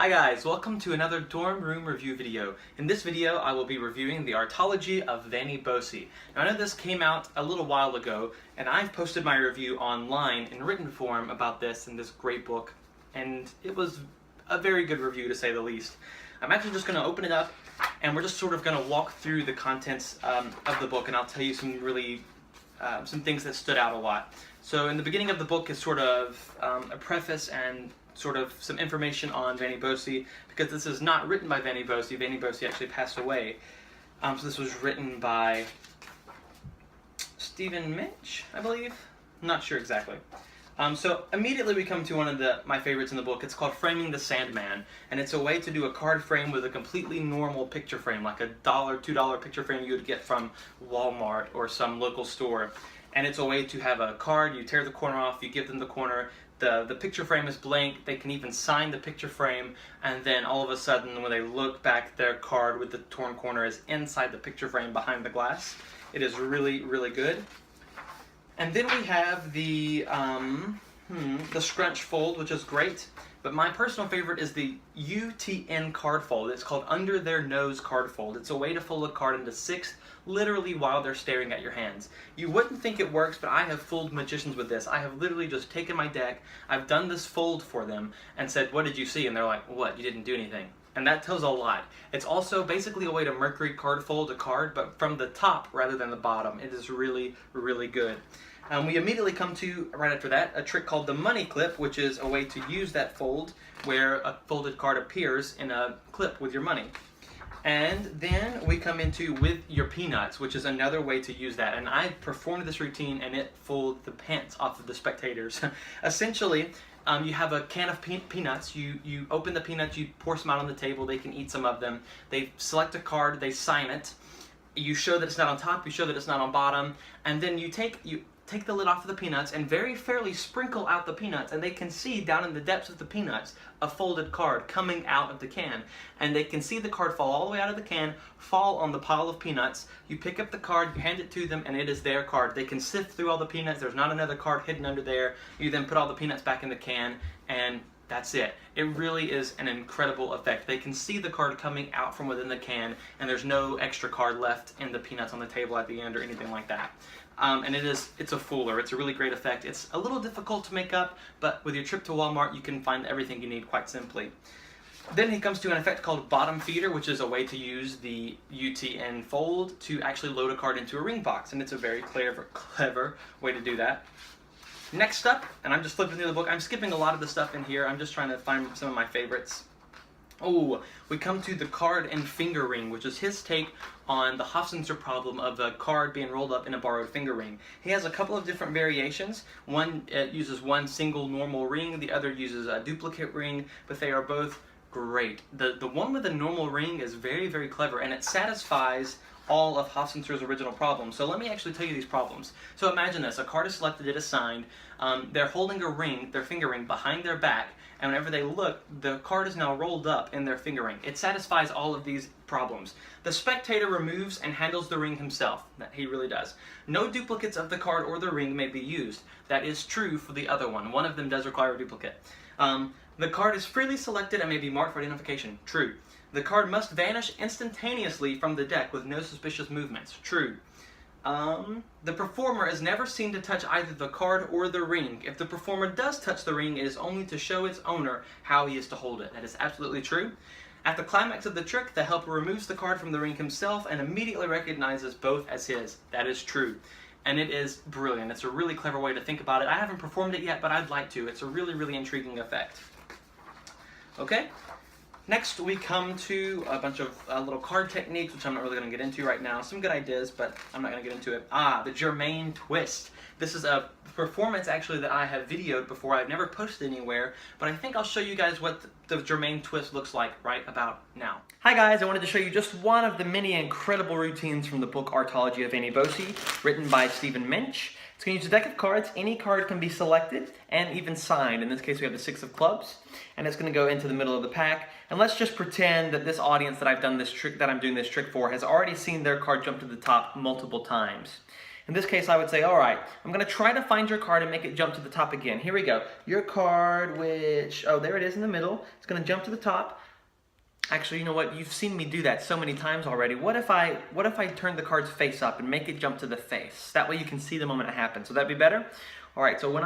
Hi guys, welcome to another dorm room review video. In this video I will be reviewing the Aretalogy of Vanni Bossi. Now I know this came out a little while ago and I've posted my review online in written form about this and this great book, and it was a very good review to say the least. I'm actually just going to open it up and we're just sort of going to walk through the contents of the book, and I'll tell you some really some things that stood out a lot. So in the beginning of the book is sort of a preface and sort of some information on Vanni Bossi, because this is not written by Vanni Bossi. Vanni Bossi actually passed away. So this was written by Stephen Minch, I believe. I'm not sure exactly. So immediately we come to one of my favorites in the book. It's called Framing the Sandman, and it's a way to do a card frame with a completely normal picture frame, like a $1, $2 picture frame you would get from Walmart or some local store. And it's a way to have a card, you tear the corner off, you give them the corner, the picture frame is blank, they can even sign the picture frame, and then all of a sudden when they look back, their card with the torn corner is inside the picture frame behind the glass. It is really, really good. And then we have the scrunch fold, which is great, but my personal favorite is the UTN card fold. It's called Under Their Nose card fold. It's a way to fold a card into 6, literally while they're staring at your hands. You wouldn't think it works, but I have fooled magicians with this. I have literally just taken my deck, I've done this fold for them, and said, "What did you see?" And they're like, "What? You didn't do anything." And that tells a lot. It's also basically a way to Mercury card fold a card, but from the top rather than the bottom. It is really, really good. We immediately come to, right after that, a trick called the money clip, which is a way to use that fold where a folded card appears in a clip with your money. And then we come into with your peanuts, which is another way to use that. And I performed this routine and it fooled the pants off of the spectators. Essentially, you have a can of peanuts, you open the peanuts, you pour some out on the table, they can eat some of them. They select a card, they sign it. You show that it's not on top, you show that it's not on bottom, and then you take the lid off of the peanuts and very fairly sprinkle out the peanuts, and they can see down in the depths of the peanuts a folded card coming out of the can, and they can see the card fall all the way out of the can, fall on the pile of peanuts. You pick up the card, you hand it to them, and it is their card. They can sift through all the peanuts, there's not another card hidden under there. You then put all the peanuts back in the can, and that's it. It really is an incredible effect. They can see the card coming out from within the can, and there's no extra card left in the peanuts on the table at the end or anything like that. And it's a fooler. It's a really great effect. It's a little difficult to make up, but with your trip to Walmart, you can find everything you need quite simply. Then he comes to an effect called bottom feeder, which is a way to use the UTN fold to actually load a card into a ring box, and it's a very clever way to do that. Next up, and I'm just flipping through the book, I'm skipping a lot of the stuff in here, I'm just trying to find some of my favorites. Oh, we come to the card and finger ring, which is his take on the Hofstadter problem of the card being rolled up in a borrowed finger ring. He has a couple of different variations. One uses one single normal ring, the other uses a duplicate ring, but they are both great. The one with the normal ring is very, very clever, and it satisfies all of Hofstadter's original problems. So let me actually tell you these problems. So imagine this, a card is selected, it is signed, they're holding a ring, their finger ring, behind their back, and whenever they look, the card is now rolled up in their finger ring. It satisfies all of these problems. The spectator removes and handles the ring himself. That he really does. No duplicates of the card or the ring may be used. That is true for the other one. One of them does require a duplicate. The card is freely selected and may be marked for identification. True. The card must vanish instantaneously from the deck with no suspicious movements. True. The performer is never seen to touch either the card or the ring. If the performer does touch the ring, it is only to show its owner how he is to hold it. That is absolutely true. At the climax of the trick, the helper removes the card from the ring himself and immediately recognizes both as his. That is true. And it is brilliant. It's a really clever way to think about it. I haven't performed it yet, but I'd like to. It's a really, really intriguing effect. Okay? Next, we come to a bunch of little card techniques, which I'm not really going to get into right now. Some good ideas, but I'm not going to get into it. The Germaine Twist. This is a performance, actually, that I have videoed before. I've never posted anywhere, but I think I'll show you guys what the Germaine Twist looks like right about now. Hi guys, I wanted to show you just one of the many incredible routines from the book Aretalogy of Vanni Bossi, written by Stephen Minch. It's going to use a deck of cards. Any card can be selected and even signed. In this case, we have the 6 of clubs, and it's going to go into the middle of the pack. And let's just pretend that this audience that I'm doing this trick for has already seen their card jump to the top multiple times. In this case, I would say, all right, I'm going to try to find your card and make it jump to the top again. Here we go. Your card, which, oh, there it is in the middle. It's going to jump to the top. Actually, you know what? You've seen me do that so many times already. What if I turn the cards face up and make it jump to the face? That way you can see the moment it happens. Would that be better? All right, so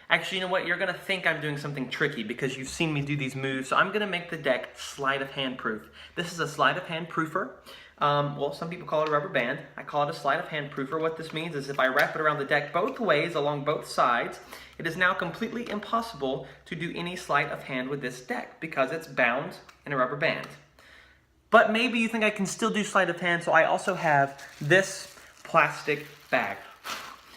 actually, you know what? You're going to think I'm doing something tricky because you've seen me do these moves. So I'm going to make the deck sleight of hand proof. This is a sleight of hand proofer. Well, some people call it a rubber band. I call it a sleight of hand proofer. What this means is if I wrap it around the deck both ways along both sides, it is now completely impossible to do any sleight of hand with this deck because it's bound in a rubber band. But maybe you think I can still do sleight of hand, so I also have this plastic bag.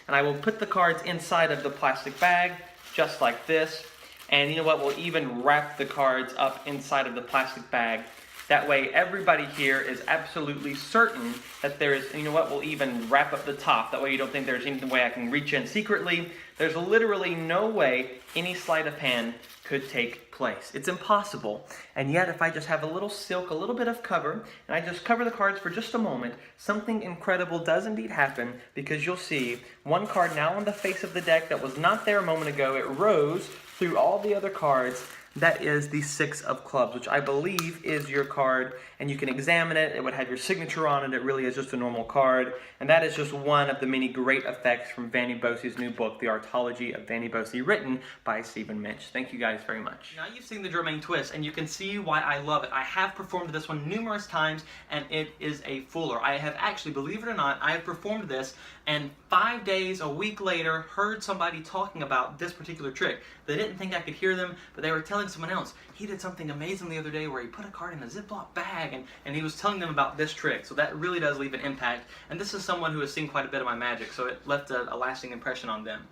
And I will put the cards inside of the plastic bag, just like this. And you know what? We'll even wrap the cards up inside of the plastic bag. That way, everybody here is absolutely certain that there is, you know what? We'll even wrap up the top. That way you don't think there's any way I can reach in secretly. There's literally no way any sleight of hand could take place. It's impossible. And yet, if I just have a little silk, a little bit of cover, and I just cover the cards for just a moment, something incredible does indeed happen, because you'll see one card now on the face of the deck that was not there a moment ago. It rose through all the other cards. That is the 6 of clubs, which I believe is your card, and you can examine it. It would have your signature on it. It really is just a normal card, and that is just one of the many great effects from Vanni Bossi's new book, The Aretalogy of Vanni Bossi, written by Stephen Minch. Thank you guys very much. Now you've seen the Germaine Twist, and you can see why I love it. I have performed this one numerous times, and it is a fooler. I have actually, believe it or not, I have performed this, and 5 days, a week later, heard somebody talking about this particular trick. They didn't think I could hear them, but they were telling someone else, he did something amazing the other day where he put a card in a Ziploc bag, and he was telling them about this trick. So that really does leave an impact. And this is someone who has seen quite a bit of my magic, so it left a lasting impression on them.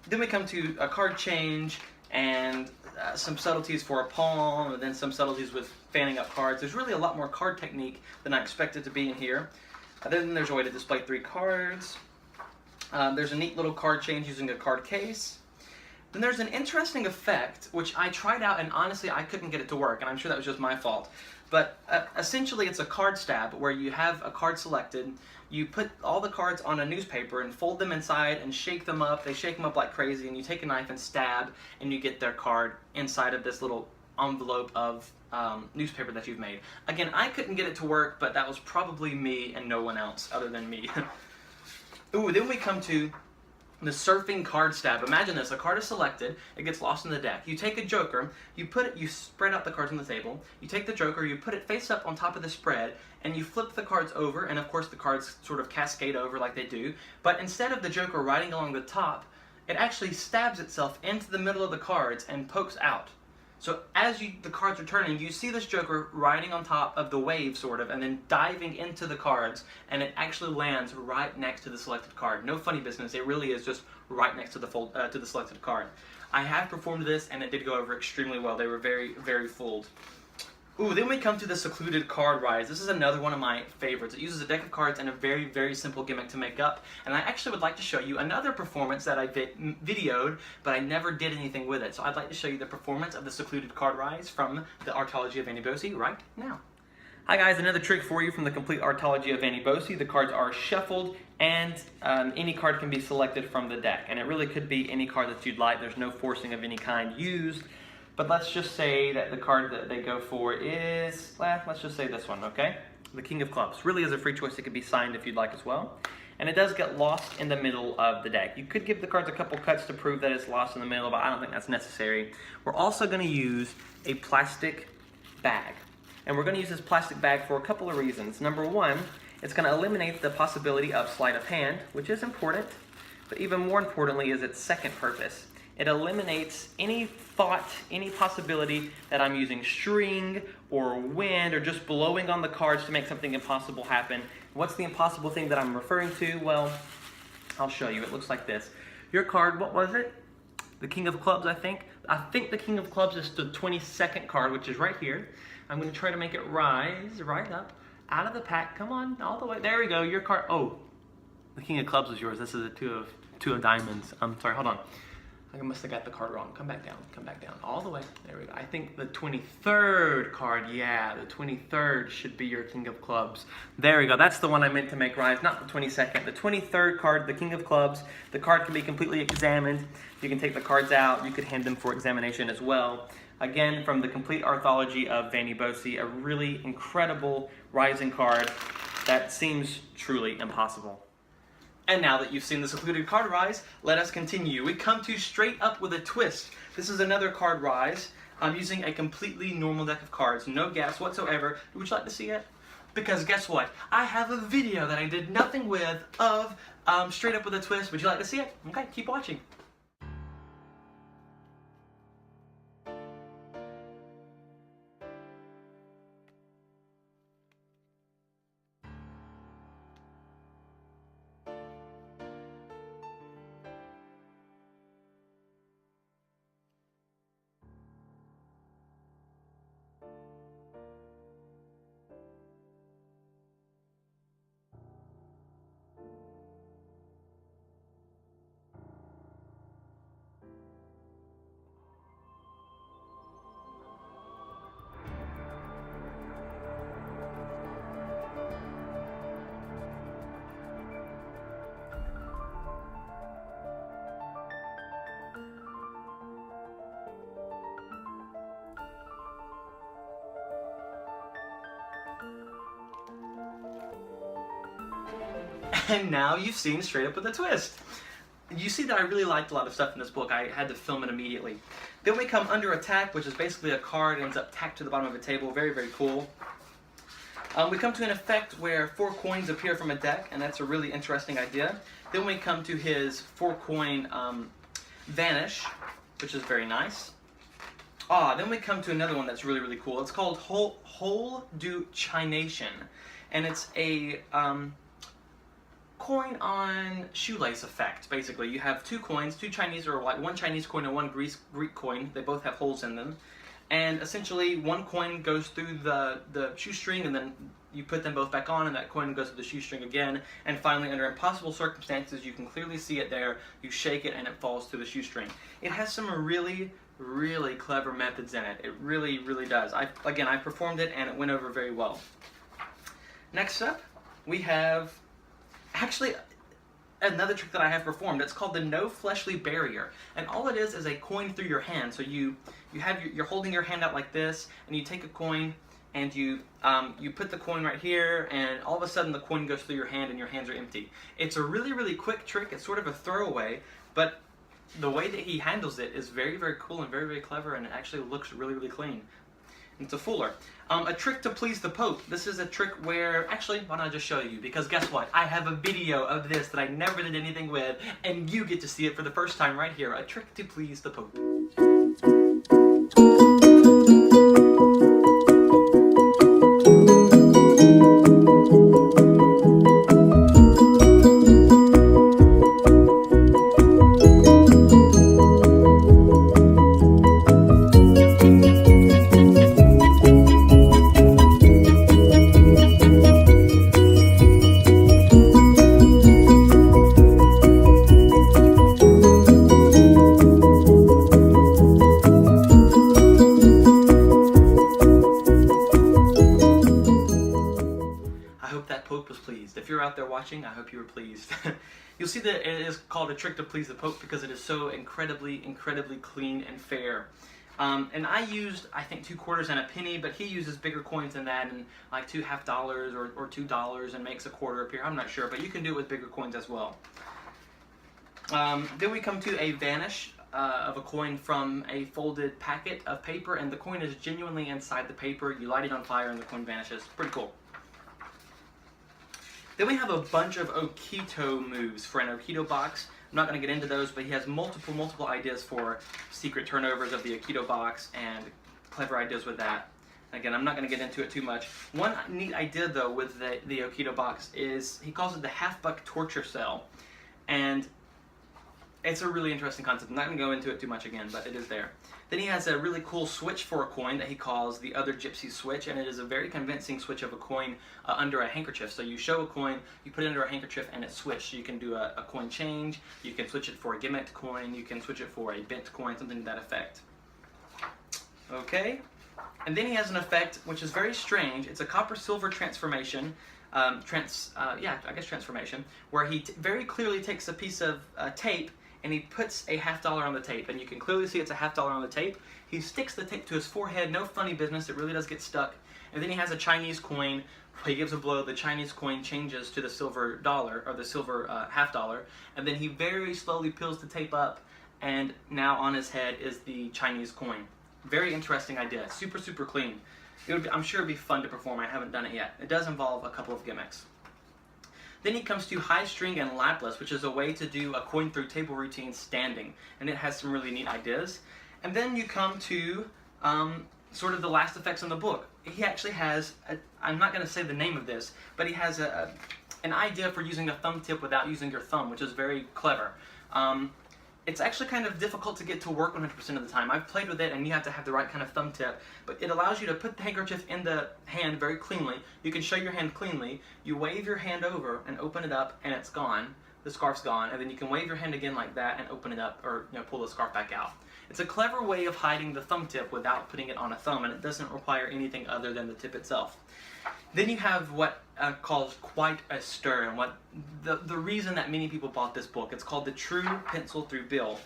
Then we come to a card change and some subtleties for a palm, and then some subtleties with fanning up cards. There's really a lot more card technique than I expected to be in here. Then there's a way to display 3 cards. There's a neat little card change using a card case. Then there's an interesting effect, which I tried out, and honestly, I couldn't get it to work, and I'm sure that was just my fault. But essentially, it's a card stab, where you have a card selected, you put all the cards on a newspaper and fold them inside and shake them up. They shake them up like crazy, and you take a knife and stab, and you get their card inside of this little envelope of newspaper that you've made. Again, I couldn't get it to work, but that was probably me and no one else other than me. Ooh, then we come to the surfing card stab. Imagine this, a card is selected, it gets lost in the deck. You take a joker, you spread out the cards on the table, you take the joker, you put it face up on top of the spread, and you flip the cards over, and of course the cards sort of cascade over like they do, but instead of the joker riding along the top, it actually stabs itself into the middle of the cards and pokes out. So as the cards are turning, you see this joker riding on top of the wave, sort of, and then diving into the cards, and it actually lands right next to the selected card. No funny business, it really is just right next to the selected card. I have performed this, and it did go over extremely well. They were very, very fooled. Ooh, then we come to the Secluded card rise. This is another one of my favorites. It uses a deck of cards and a very, very simple gimmick to make up. And I actually would like to show you another performance that I videoed, but I never did anything with it. So I'd like to show you the performance of the Secluded card rise from the Aretalogy of Vanni Bossi right now. Hi guys, another trick for you from the complete Aretalogy of Vanni Bossi. The cards are shuffled, and any card can be selected from the deck. And it really could be any card that you'd like. There's no forcing of any kind used. But let's just say that the card that they go for is, let's just say this one, okay? The King of Clubs. Really is a free choice. It could be signed if you'd like as well. And it does get lost in the middle of the deck. You could give the cards a couple cuts to prove that it's lost in the middle, but I don't think that's necessary. We're also going to use a plastic bag. And we're going to use this plastic bag for a couple of reasons. Number one, it's going to eliminate the possibility of sleight of hand, which is important. But even more importantly is its second purpose. It eliminates any thought, any possibility that I'm using string or wind or just blowing on the cards to make something impossible happen. What's the impossible thing that I'm referring to? Well, I'll show you. It looks like this. Your card, what was it? The King of Clubs, I think. I think the King of Clubs is the 22nd card, which is right here. I'm going to try to make it rise right up out of the pack. Come on, all the way. There we go. Your card. Oh, the King of Clubs is yours. This is a two of diamonds. I'm sorry, hold on. I must have got the card wrong. Come back down, all the way. There we go. I think the 23rd card, yeah, the 23rd should be your King of Clubs. There we go. That's the one I meant to make rise, not the 22nd. The 23rd card, the King of Clubs. The card can be completely examined. You can take the cards out. You could hand them for examination as well. Again, from the Complete Aretalogy of Vanni Bossi, a really incredible rising card that seems truly impossible. And now that you've seen the Secluded card rise, let us continue. We come to Straight Up with a Twist. This is another card rise. I'm using a completely normal deck of cards, no gaps whatsoever. Would you like to see it? Because guess what? I have a video that I did nothing with of Straight Up with a Twist. Would you like to see it? Okay, keep watching. And now you've seen Straight Up with a Twist. You see that I really liked a lot of stuff in this book. I had to film it immediately. Then we come Under Attack, which is basically a card ends up tacked to the bottom of a table. Very, very cool. We come to an effect where 4 coins appear from a deck, and that's a really interesting idea. Then we come to his 4-coin Vanish, which is very nice. Then we come to another one that's really, really cool. It's called Whole Du Chination, and it's a coin on shoelace effect. Basically, you have 2 coins, 2 Chinese, or like 1 Chinese coin and 1 Greek coin. They both have holes in them, and essentially 1 coin goes through the shoestring, and then you put them both back on, and that coin goes through the shoestring again. And finally, under impossible circumstances, you can clearly see it there. You shake it, and it falls through the shoestring. It has some really, really clever methods in it. It really, really does. I performed it, and it went over very well. Next up, we have actually another trick that I have performed. It's called the No Fleshly Barrier, and all it is a coin through your hand. So you're holding your hand out like this, and you take a coin, and you put the coin right here, and all of a sudden the coin goes through your hand, and your hands are empty. It's a really, really quick trick. It's sort of a throwaway, but the way that he handles it is very, very cool and very, very clever, and it actually looks really, really clean. It's a fooler. A trick to please the Pope. This is a trick where, actually, why don't I just show you? Because guess what? I have a video of this that I never did anything with, and you get to see it for the first time right here. A trick to please the Pope. If you're out there watching, I hope you were pleased. You'll see that it is called a trick to please the Pope because it is so incredibly, incredibly clean and fair. And I used, I think, 2 quarters and a penny, but he uses bigger coins than that, and like 2 $half or $2 and makes a quarter appear. I'm not sure, but you can do it with bigger coins as well. Then we come to a Vanish of a coin from a folded packet of paper, and the coin is genuinely inside the paper. You light it on fire and the coin vanishes. Pretty cool. Then we have a bunch of Okito moves for an Okito box. I'm not going to get into those, but he has multiple ideas for secret turnovers of the Okito box and clever ideas with that. Again, I'm not going to get into it too much. One neat idea, though, with the Okito box is he calls it the half-buck torture cell. And It's a really interesting concept. I'm not going to go into it too much again, but it is there. Then he has a really cool switch for a coin that he calls the Other Gypsy Switch, and it is a very convincing switch of a coin under a handkerchief. So you show a coin, you put it under a handkerchief, and it's switched. So you can do a coin change, you can switch it for a gimmicked coin, you can switch it for a bent coin, something to that effect. Okay, and then he has an effect which is very strange. It's a copper-silver transformation, transformation, where he very clearly takes a piece of tape and he puts a $50 on the tape, and you can clearly see it's a $50 on the tape. He sticks the tape to his forehead, no funny business, it really does get stuck. And then he has a Chinese coin. He gives a blow, the Chinese coin changes to the silver dollar, or the silver $50, and then he very slowly peels the tape up, and now on his head is the Chinese coin. Very interesting idea, super, super clean. I'm sure it'd be fun to perform. I haven't done it yet. It does involve a couple of gimmicks. Then he comes to high string and lapless, which is a way to do a coin through table routine standing, and it has some really neat ideas. And then you come to sort of the last effects in the book. He actually has, I'm not going to say the name of this, but he has an idea for using a thumb tip without using your thumb, which is very clever. It's actually kind of difficult to get to work 100% of the time. I've played with it, and you have to have the right kind of thumb tip, but it allows you to put the handkerchief in the hand very cleanly. You can show your hand cleanly. You wave your hand over and open it up, and it's gone. The scarf's gone, and then you can wave your hand again like that and open it up, or pull the scarf back out. It's a clever way of hiding the thumb tip without putting it on a thumb, and it doesn't require anything other than the tip itself. Then you have what calls quite a stir, and what the reason that many people bought this book. It's called The True Pencil Through Bill.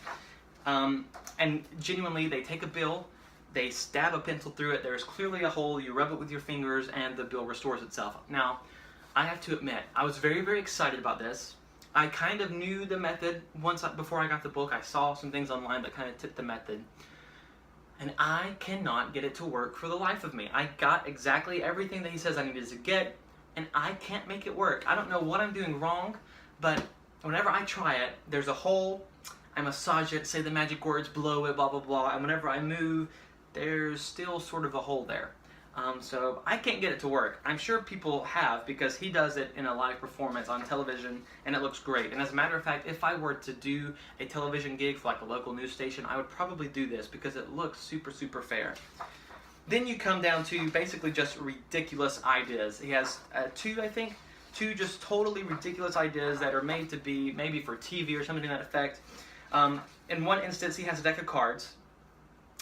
And genuinely, they take a bill, they stab a pencil through it, there's clearly a hole, you rub it with your fingers, and the bill restores itself. Now, I have to admit, I was very, very excited about this. I kind of knew the method before I got the book. I saw some things online that kind of tipped the method. And I cannot get it to work for the life of me. I got exactly everything that he says I needed to get, and I can't make it work. I don't know what I'm doing wrong, but whenever I try it, there's a hole, I massage it, say the magic words, blow it, blah, blah, blah, and whenever I move, there's still sort of a hole there. So I can't get it to work. I'm sure people have, because he does it in a live performance on television, and it looks great. And as a matter of fact, if I were to do a television gig for like a local news station, I would probably do this because it looks super, super fair. Then you come down to basically just ridiculous ideas. He has two just totally ridiculous ideas that are made to be maybe for TV or something to that effect. In one instance, he has a deck of cards,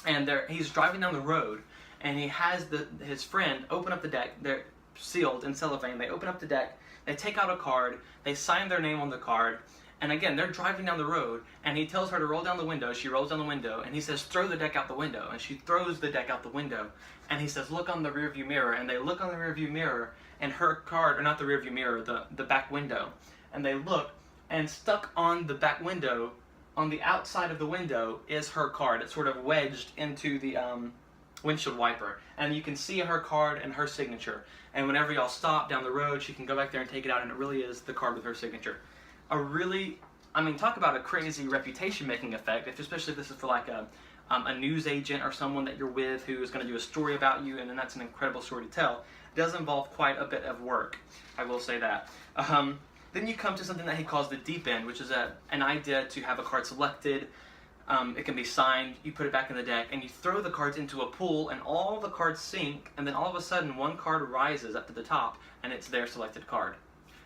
and he's driving down the road, and he has his friend open up the deck. They're sealed in cellophane. They open up the deck, they take out a card, they sign their name on the card, and again, they're driving down the road, and he tells her to roll down the window. She rolls down the window, and he says, throw the deck out the window, and she throws the deck out the window, and he says, look on the rearview mirror, and they look on the rearview mirror, and her card, or not the rearview mirror, the back window, and they look, and stuck on the back window, on the outside of the window, is her card. It's sort of wedged into the windshield wiper, and you can see her card and her signature, and whenever y'all stop down the road, she can go back there and take it out, and it really is the card with her signature. Talk about a crazy reputation making effect, especially if this is for like a news agent or someone that you're with who is going to do a story about you, and then that's an incredible story to tell. It does involve quite a bit of work, I will say that. Then you come to something that he calls the deep end, which is an idea to have a card selected. It can be signed, you put it back in the deck, and you throw the cards into a pool, and all the cards sink, and then all of a sudden one card rises up to the top, and it's their selected card.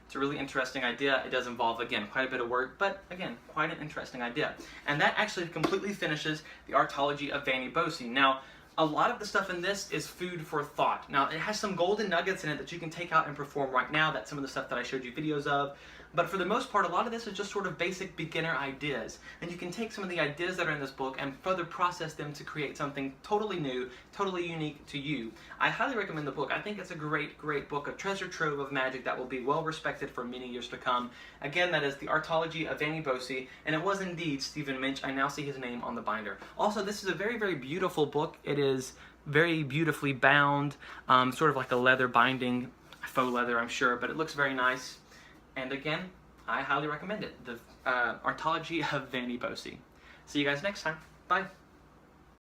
It's a really interesting idea. It does involve, again, quite a bit of work, but again, quite an interesting idea. And that actually completely finishes the Aretalogy of Vanni Bossi. Now, a lot of the stuff in this is food for thought. Now, it has some golden nuggets in it that you can take out and perform right now. That's some of the stuff that I showed you videos of. But for the most part, a lot of this is just sort of basic beginner ideas. And you can take some of the ideas that are in this book and further process them to create something totally new, totally unique to you. I highly recommend the book. I think it's a great, great book, a treasure trove of magic that will be well respected for many years to come. Again, that is the Aretalogy of Vanni Bossi, and it was indeed Stephen Minch. I now see his name on the binder. Also, this is a very, very beautiful book. It is very beautifully bound, sort of like a leather binding, faux leather, I'm sure, but it looks very nice. And again, I highly recommend it. The Aretalogy of Vanni Bossi. See you guys next time. Bye.